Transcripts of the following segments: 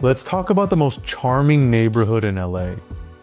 Let's talk about the most charming neighborhood in LA,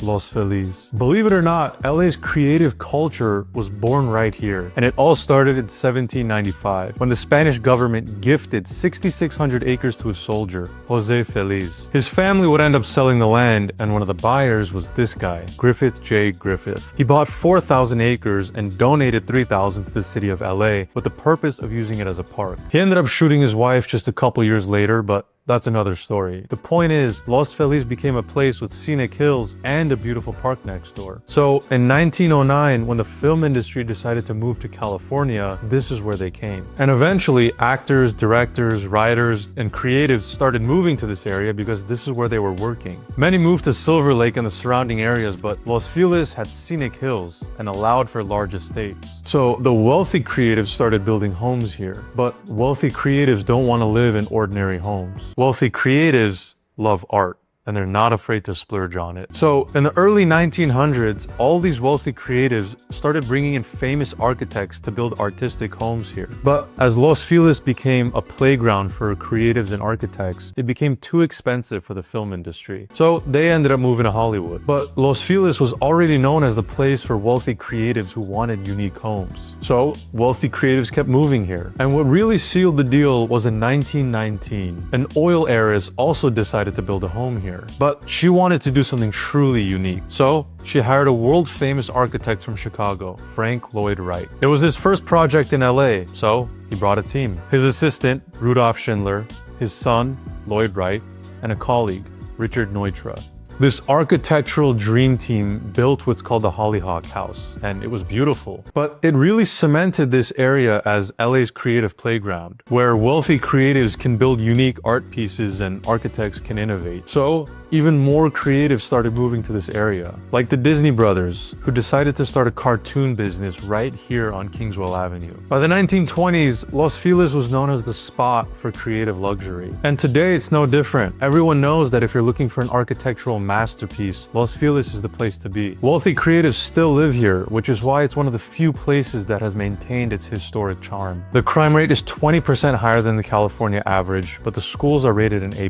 Los Feliz. Believe it or not, LA's creative culture was born right here, and it all started in 1795 when the Spanish government gifted 6,600 acres to a soldier, Los Feliz. His family would end up selling the land, and one of the buyers was this guy, Griffith J. Griffith. He bought 4,000 acres and donated 3,000 to the city of LA with the purpose of using it as a park. He ended up shooting his wife just a couple years later, but that's another story. The point is, Los Feliz became a place with scenic hills and a beautiful park next door. So in 1909, when the film industry decided to move to California, this is where they came. And eventually, actors, directors, writers, and creatives started moving to this area because this is where they were working. Many moved to Silver Lake and the surrounding areas, but Los Feliz had scenic hills and allowed for large estates. So the wealthy creatives started building homes here. But wealthy creatives don't want to live in ordinary homes. Wealthy creatives love art, and they're not afraid to splurge on it. So in the early 1900s, all these wealthy creatives started bringing in famous architects to build artistic homes here. But as Los Feliz became a playground for creatives and architects, it became too expensive for the film industry. So they ended up moving to Hollywood. But Los Feliz was already known as the place for wealthy creatives who wanted unique homes. So wealthy creatives kept moving here. And what really sealed the deal was in 1919. An oil heiress also decided to build a home here. But she wanted to do something truly unique. So she hired a world-famous architect from Chicago, Frank Lloyd Wright. It was his first project in LA, so he brought a team. His assistant, Rudolph Schindler, his son, Lloyd Wright, and a colleague, Richard Neutra. This architectural dream team built what's called the Hollyhock House, and it was beautiful. But it really cemented this area as LA's creative playground, where wealthy creatives can build unique art pieces and architects can innovate. So even more creatives started moving to this area, like the Disney brothers, who decided to start a cartoon business right here on Kingswell Avenue. By the 1920s, Los Feliz was known as the spot for creative luxury. And today it's no different. Everyone knows that if you're looking for an architectural masterpiece, Los Feliz is the place to be. Wealthy creatives still live here, which is why it's one of the few places that has maintained its historic charm. The crime rate is 20% higher than the California average, but the schools are rated an A+.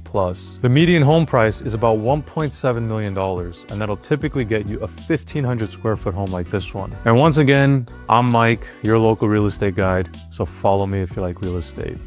The median home price is about $1.7 million, and that'll typically get you a 1,500 square foot home like this one. And once again, I'm Mike, your local real estate guide, so follow me if you like real estate.